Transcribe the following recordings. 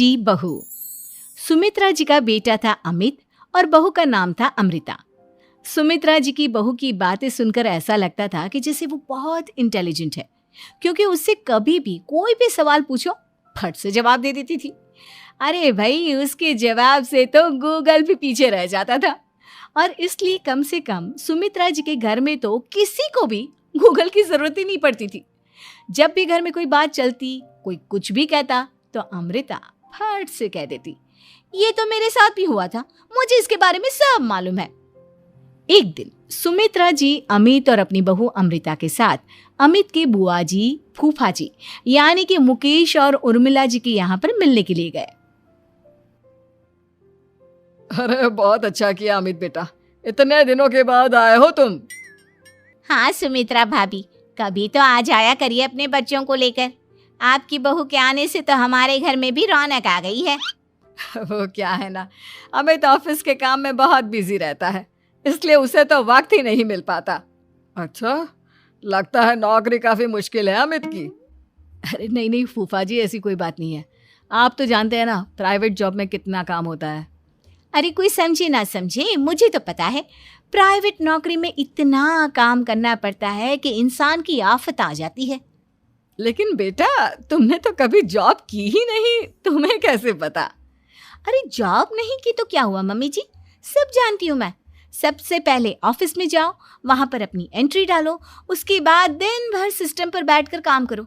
T बहू। सुमित्रा जी का बेटा था अमित और बहू का नाम था अमृता। सुमित्रा जी की बहू की बातें सुनकर ऐसा लगता था कि जैसे वो बहुत इंटेलिजेंट है, क्योंकि उससे कभी भी कोई भी सवाल पूछो फट से जवाब दे देती थी। अरे भाई, उसके जवाब से तो गूगल भी पीछे रह जाता था। और इसलिए कम से कम सुमित्रा जी के घर में तो किसी को भी गूगल की जरूरत ही नहीं पड़ती थी। जब भी घर में कोई बात चलती, कोई कुछ भी कहता, तो अमृता फट से कह देती, ये तो मेरे साथ भी हुआ था, मुझे इसके बारे में सब मालूम है। एक दिन सुमित्रा जी अमित और अपनी बहू अमृता के साथ अमित के बुआ जी, फूफा जी यानी कि मुकेश और उर्मिला जी के यहाँ पर मिलने के लिए गए। अरे बहुत अच्छा किया अमित बेटा, इतने दिनों के बाद आए हो तुम। हाँ सुमित्रा भाभी, कभी तो आ जाया करिए अपने बच्चों को लेकर। आपकी बहू के आने से तो हमारे घर में भी रौनक आ गई है। वो क्या है ना, अमित ऑफिस के काम में बहुत बिजी रहता है, इसलिए उसे तो वक्त ही नहीं मिल पाता। अच्छा, लगता है नौकरी काफी मुश्किल है अमित की। अरे नहीं नहीं फूफा जी, ऐसी कोई बात नहीं है। आप तो जानते हैं ना प्राइवेट जॉब में कितना काम होता है। अरे कोई समझे ना समझे, मुझे तो पता है प्राइवेट नौकरी में इतना काम करना पड़ता है कि इंसान की आफत आ जाती है। लेकिन बेटा, तुमने तो कभी जॉब की ही नहीं, तुम्हें कैसे पता? अरे जॉब नहीं की तो क्या हुआ मम्मी जी, सब जानती हूँ मैं। सबसे पहले ऑफिस में जाओ, वहां पर अपनी एंट्री डालो, उसके बाद दिन भर सिस्टम पर बैठकर काम करो।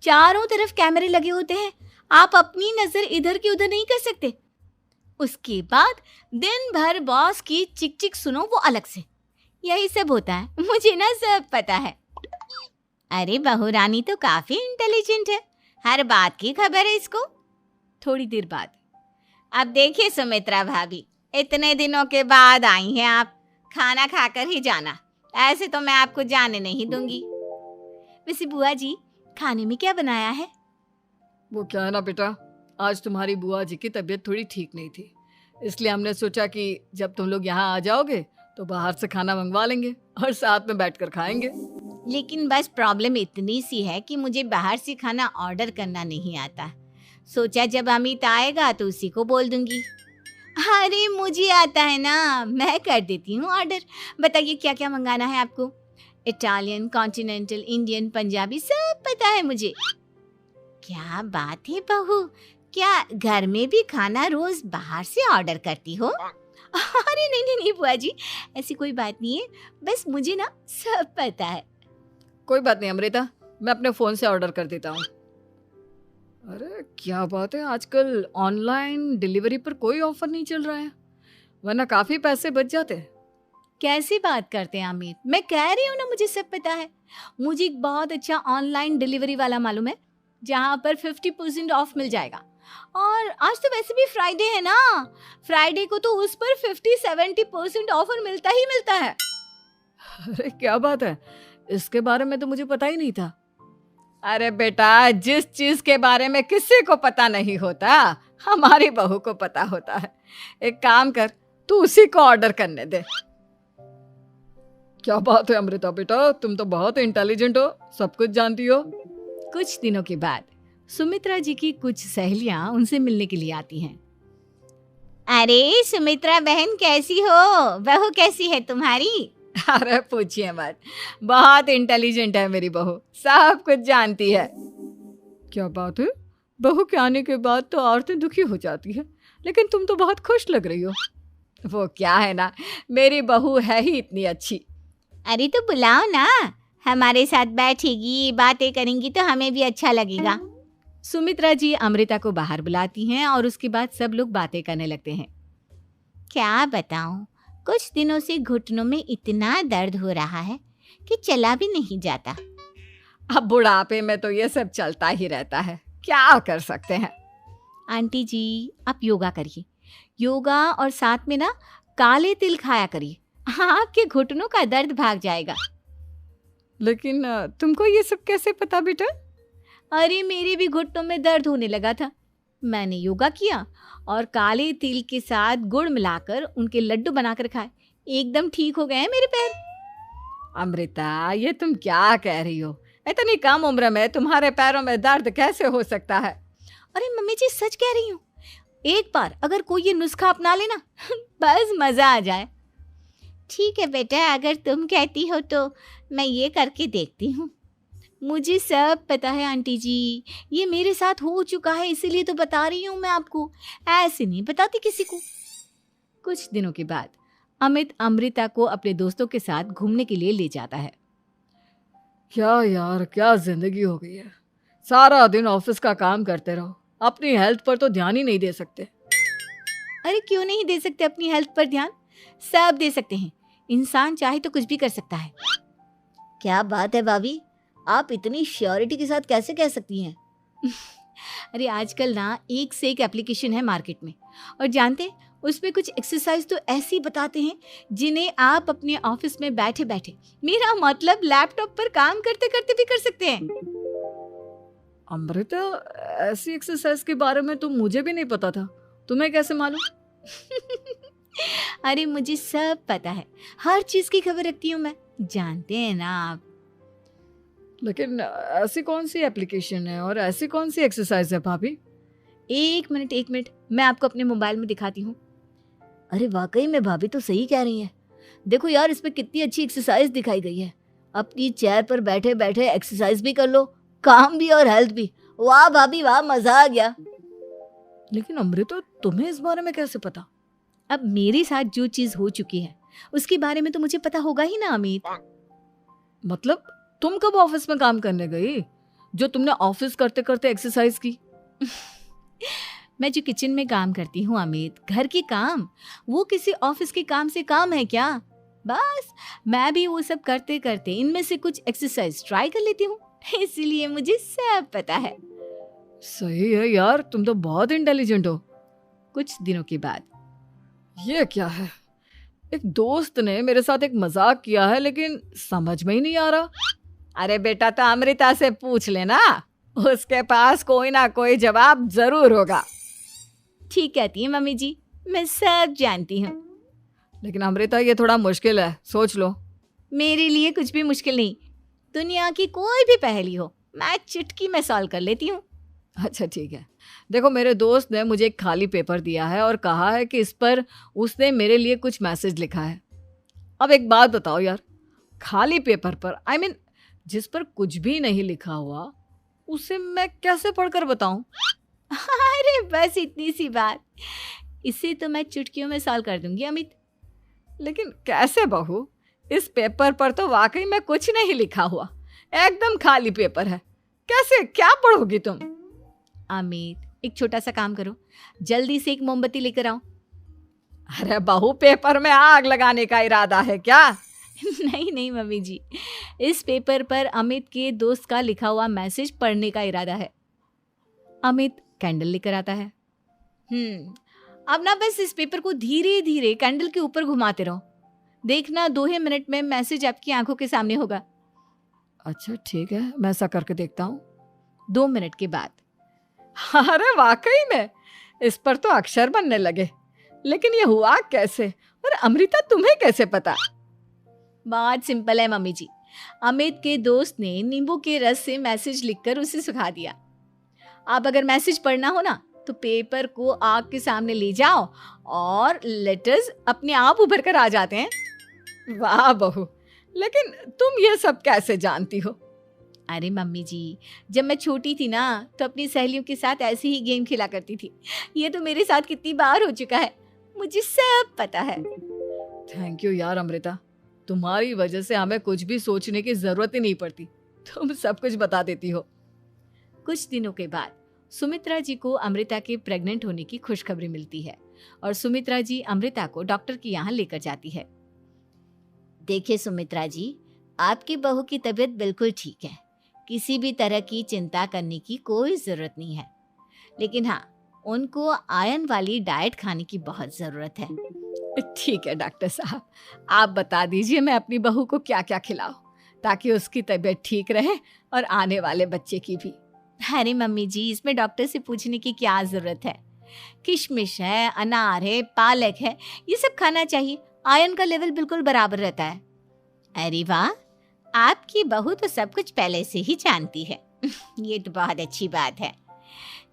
चारों तरफ कैमरे लगे होते हैं, आप अपनी नजर इधर की उधर नहीं कर सकते। उसके बाद दिन भर बॉस की चिक चिक सुनो, वो अलग से। यही सब होता है, मुझे ना सब पता है। अरे बहू रानी तो काफी इंटेलिजेंट है, हर बात की खबर है इसको। थोड़ी देर बाद, अब देखिए सुमित्रा भाभी, इतने दिनों के बाद आई हैं आप, खाना खाकर ही जाना, ऐसे तो मैं आपको जाने नहीं दूंगी। वैसे बुआ जी, खाने में क्या बनाया है? वो क्या है ना बेटा, आज तुम्हारी बुआ जी की तबीयत थोड़ी ठीक नहीं थी, इसलिए हमने सोचा कि जब तुम लोग यहाँ आ जाओगे तो बाहर से खाना मंगवा लेंगे और साथ में बैठकर खाएंगे। लेकिन बस प्रॉब्लम इतनी सी है कि मुझे बाहर से खाना ऑर्डर करना नहीं आता। सोचा जब अमित आएगा तो उसी को बोल दूंगी। अरे मुझे आता है ना, मैं कर देती हूँ ऑर्डर। बताइए क्या क्या मंगाना है आपको? इटालियन, कॉन्टिनेंटल, इंडियन, पंजाबी, सब पता है मुझे। क्या बात है बहू, क्या घर में भी खाना रोज बाहर से ऑर्डर करती हो? अरे नहीं नहीं नहीं बुआ जी, ऐसी कोई बात नहीं है, बस मुझे ना सब पता है। कोई बात नहीं अमृता, मैं अपने फोन से ऑर्डर कर देता हूँ। अरे क्या बात है, आजकल ऑनलाइन डिलीवरी पर कोई ऑफर नहीं चल रहा है, वरना काफी पैसे बच जाते हैं। कैसी बात करते हैं अमित, मैं कह रही हूँ ना मुझे सब पता है। मुझे एक बहुत अच्छा ऑनलाइन डिलीवरी वाला मालूम है, जहाँ पर 50% ऑफ मिल जाएगा। और आज तो वैसे भी फ्राइडे है ना, फ्राइडे को तो उस पर 50-70% ऑफर मिलता ही मिलता है। अरे क्या बात है, इसके बारे में तो मुझे पता ही नहीं था। अरे बेटा, जिस चीज के बारे में किसी को पता नहीं होता, हमारी बहू को पता होता है। एक काम कर, तू उसी को ऑर्डर करने दे। क्या बात है अमृता बेटा, तुम तो बहुत इंटेलिजेंट हो, सब कुछ जानती हो। कुछ दिनों के बाद सुमित्रा जी की कुछ सहेलियां उनसे मिलने के लिए आती हैं। अरे सुमित्रा बहन कैसी हो, बहू कैसी है तुम्हारी? अरे पूछिए मत, बहुत इंटेलिजेंट है मेरी बहू, सब कुछ जानती है। क्या बात है, बहू के आने के बाद तो औरतें दुखी हो जाती है, लेकिन तुम तो बहुत खुश लग रही हो। वो क्या है ना, मेरी बहू है ही इतनी अच्छी। अरे तो बुलाओ ना, हमारे साथ बैठेगी, बातें करेंगी तो हमें भी अच्छा लगेगा। सुमित्रा जी अमृता को बाहर बुलाती हैं और उसके बाद सब लोग बातें करने लगते हैं। क्या बताऊं, कुछ दिनों से घुटनों में इतना दर्द हो रहा है कि चला भी नहीं जाता। अब बुढ़ापे में तो ये सब चलता ही रहता है, क्या कर सकते हैं। आंटी जी, आप योगा करिए, योगा और साथ में ना काले तिल खाया करिए, आपके घुटनों का दर्द भाग जाएगा। लेकिन तुमको ये सब कैसे पता बेटा? अरे मेरे भी घुटनों में दर्द होने लगा था, मैंने योगा किया और काले तिल के साथ गुड़ मिलाकर उनके लड्डू बनाकर खाए, एकदम ठीक हो गए हैं मेरे पैर। अमृता, ये तुम क्या कह रही हो? इतनी कम उम्र में तुम्हारे पैरों में दर्द कैसे हो सकता है? अरे मम्मी जी, सच कह रही हूँ, एक बार अगर कोई ये नुस्खा अपना लेना बस मजा आ जाए। ठीक है बेटा, अगर तुम कहती हो तो मैं ये करके देखती हूँ। मुझे सब पता है आंटी जी, ये मेरे साथ हो चुका है, इसीलिए तो बता रही हूँ मैं आपको, ऐसे नहीं बताती किसी को। कुछ दिनों के बाद अमित अमृता को अपने दोस्तों के साथ घूमने के लिए ले जाता है। क्या यार, क्या जिंदगी हो गई है। सारा दिन ऑफिस का काम करते रहो, अपनी हेल्थ पर तो ध्यान ही नहीं दे सकते। अरे क्यों नहीं दे सकते अपनी हेल्थ पर ध्यान? सब दे सकते हैं, इंसान चाहे तो कुछ भी कर सकता है। क्या बात है भाभी, आप इतनी श्योरिटी के साथ कैसे कह सकती हैं? अरे आजकल ना एक से एक एप्लीकेशन है मार्केट में, और जानते हैं उसमें कुछ एक्सरसाइज तो ऐसी बताते हैं जिन्हें आप अपने ऑफिस में बैठे बैठे, मेरा मतलब लैपटॉप पर काम करते करते भी कर सकते हैं। अमृता, ऐसी एक्सरसाइज के बारे में तो मुझे भी नहीं पता था, तुम्हें कैसे मालूम? अरे मुझे सब पता है, हर चीज की खबर रखती हूँ मैं, जानते हैं ना आप। लेकिन ऐसी कौन सी एप्लीकेशन है और ऐसी कौन सी एक्सरसाइज है भाभी? एक मिनट, मैं आपको अपने मोबाइल में दिखाती हूँ। अरे वाकई में भाभी तो सही कह रही हैं। देखो यार, इसमें कितनी अच्छी एक्सरसाइज दिखाई गई है। अपनी चेयर पर बैठे बैठे एक्सरसाइज भी कर लो, काम भी और हेल्थ भी। वाह भाभी वाह, मजा आ गया। लेकिन अमृता, तुम्हें इस बारे में कैसे पता? अब मेरे साथ जो चीज हो चुकी है उसके बारे में तो मुझे पता होगा ही ना अमित। मतलब तुम कब ऑफिस में काम करने गई जो तुमने ऑफिस करते करते एक्सरसाइज की? मैं जो किचन में काम करती हूँ अमित, घर के काम, वो किसी ऑफिस के काम से काम है क्या? बस मैं भी वो सब करते करते इनमें से कुछ एक्सरसाइज ट्राई कर लेती हूँ, इसीलिए मुझे सब पता है। सही है यार, तुम तो बहुत इंटेलिजेंट हो। कुछ दिनों के बाद, ये क्या है, एक दोस्त ने मेरे साथ एक मजाक किया है लेकिन समझ में ही नहीं आ रहा। अरे बेटा, तो अमृता से पूछ लेना, उसके पास कोई ना कोई जवाब जरूर होगा। ठीक कहती है मम्मी जी, मैं सब जानती हूँ। लेकिन अमृता, ये थोड़ा मुश्किल है, सोच लो। मेरे लिए कुछ भी मुश्किल नहीं, दुनिया की कोई भी पहेली हो मैं चुटकी में सॉल्व कर लेती हूँ। अच्छा ठीक है, देखो मेरे दोस्त ने मुझे एक खाली पेपर दिया है और कहा है कि इस पर उसने मेरे लिए कुछ मैसेज लिखा है। अब एक बात बताओ यार, खाली पेपर पर, आई मीन जिस पर कुछ भी नहीं लिखा हुआ, उसे मैं कैसे पढ़कर बताऊं? अरे बस इतनी सी बात, इसे तो मैं चुटकियों में सॉल्व कर दूंगी अमित। लेकिन कैसे बहू, इस पेपर पर तो वाकई में कुछ नहीं लिखा हुआ, एकदम खाली पेपर है, कैसे, क्या पढ़ोगी तुम? अमित, एक छोटा सा काम करो, जल्दी से एक मोमबत्ती लेकर आओ। अरे बहू, पेपर में आग लगाने का इरादा है क्या? नहीं मम्मी जी, इस पेपर पर अमित के दोस्त का लिखा हुआ मैसेज पढ़ने का इरादा है। अमित कैंडल लेकर आता है। अब ना बस इस पेपर को धीरे धीरे कैंडल के ऊपर घुमाते रहो, देखना 2 ही मिनट में मैसेज आपकी आंखों के सामने होगा। अच्छा ठीक है, मैं ऐसा करके देखता हूँ। 2 मिनट के बाद, अरे वाकई में इस पर तो अक्षर बनने लगे, लेकिन ये हुआ कैसे? और अमृता, तुम्हें कैसे पता? बात सिंपल है मम्मी जी, अमित के दोस्त ने नींबू के रस से मैसेज लिखकर उसे सुखा दिया। आप अगर मैसेज पढ़ना हो ना तो पेपर को आग के सामने ले जाओ और लेटर्स अपने आप उभर कर आ जाते हैं। वाह बहू, लेकिन तुम ये सब कैसे जानती हो? अरे मम्मी जी, जब मैं छोटी थी ना तो अपनी सहेलियों के साथ ऐसे ही गेम खेला करती थी। ये तो मेरे साथ कितनी बार हो चुका है, मुझे सब पता है। थैंक यू यार अमृता, तुम्हारी वजह से हमें कुछ भी सोचने की जरूरत ही नहीं पड़ती, तुम सब कुछ बता देती हो। कुछ दिनों के बाद सुमित्रा जी को अमृता के प्रेग्नेंट होने की खुशखबरी मिलती है और सुमित्रा जी अमृता को डॉक्टर के यहाँ लेकर जाती है। देखिए सुमित्रा जी, आपकी बहू की तबीयत बिल्कुल ठीक है, किसी भी तरह की चिंता करने की कोई ज़रूरत नहीं है। लेकिन हाँ, उनको आयरन वाली डाइट खाने की बहुत ज़रूरत है। ठीक है डॉक्टर साहब, आप बता दीजिए मैं अपनी बहू को क्या क्या खिलाऊं ताकि उसकी तबीयत ठीक रहे और आने वाले बच्चे की भी। अरे मम्मी जी, इसमें डॉक्टर से पूछने की क्या ज़रूरत है? किशमिश है, अनार है, पालक है, ये सब खाना चाहिए, आयरन का लेवल बिल्कुल बराबर रहता है। अरे वाह, आपकी बहू तो सब कुछ पहले से ही जानती है। ये तो बहुत अच्छी बात है।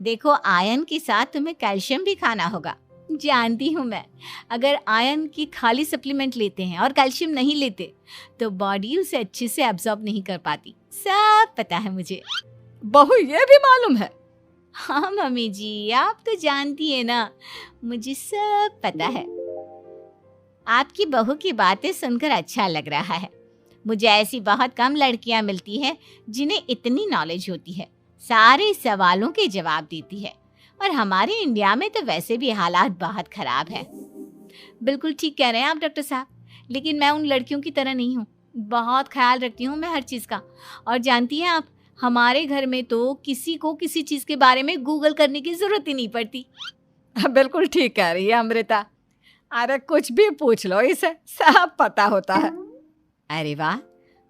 देखो, आयरन के साथ तुम्हें कैल्शियम भी खाना होगा। जानती हूँ मैं, अगर आयरन की खाली सप्लीमेंट लेते हैं और कैल्शियम नहीं लेते तो बॉडी उसे अच्छे से एब्जॉर्ब नहीं कर पाती। सब पता है मुझे। बहू ये भी मालूम है? हाँ मम्मी जी, आप तो जानती है ना, मुझे सब पता है। आपकी बहू की बातें सुनकर अच्छा लग रहा है। मुझे ऐसी बहुत कम लड़कियां मिलती हैं जिन्हें इतनी नॉलेज होती है, सारे सवालों के जवाब देती है। और हमारे इंडिया में तो वैसे भी हालात बहुत खराब है। बिल्कुल ठीक कह रहे हैं आप डॉक्टर साहब, लेकिन मैं उन लड़कियों की तरह नहीं हूँ। बहुत ख्याल रखती हूँ मैं हर चीज़ का। और जानती हैं आप, हमारे घर में तो किसी को किसी चीज़ के बारे में गूगल करने की ज़रूरत ही नहीं पड़ती। बिल्कुल ठीक कह रही है अमृता। अरे कुछ भी पूछ लो, इसे सब पता होता है। अरे वाह,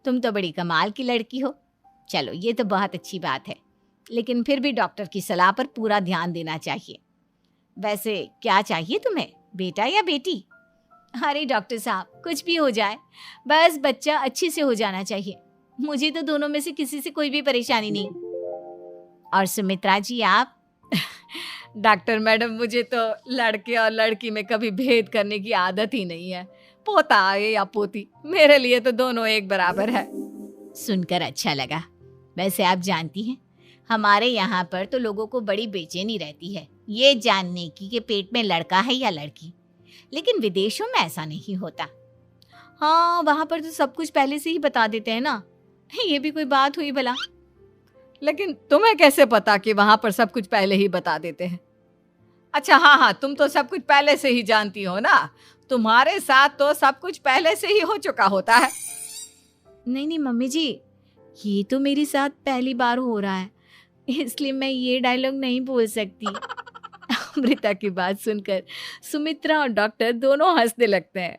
तुम तो बड़ी कमाल की लड़की हो। चलो, ये तो बहुत अच्छी बात है, लेकिन फिर भी डॉक्टर की सलाह पर पूरा ध्यान देना चाहिए। वैसे क्या चाहिए तुम्हें, बेटा या बेटी? अरे डॉक्टर साहब, कुछ भी हो जाए, बस बच्चा अच्छे से हो जाना चाहिए। मुझे तो दोनों में से किसी से कोई भी परेशानी नहीं। और सुमित्रा जी, आप? डॉक्टर मैडम, मुझे तो लड़के और लड़की में कभी भेद करने की आदत ही नहीं है। पोता आए या पोती, मेरे लिए तो दोनों एक बराबर है। सुनकर अच्छा लगा। वैसे आप जानती हैं, हमारे यहाँ पर तो लोगों को बड़ी बेचैनी रहती है ये जानने की कि पेट में लड़का है या लड़की, लेकिन विदेशों में ऐसा नहीं होता। हाँ, वहाँ पर तो सब कुछ पहले से ही बता देते हैं ना। ये भी कोई बात हुई भला? लेकिन तुम्हें कैसे पता कि वहां पर सब कुछ पहले ही बता देते हैं? अच्छा हाँ, तुम तो सब कुछ पहले से ही जानती हो ना। तुम्हारे साथ तो सब कुछ पहले से ही हो चुका होता है। नहीं मम्मी जी, ये तो मेरे साथ पहली बार हो रहा है, इसलिए मैं ये डायलॉग नहीं बोल सकती। अमृता की बात सुनकर सुमित्रा और डॉक्टर दोनों हंसने लगते हैं।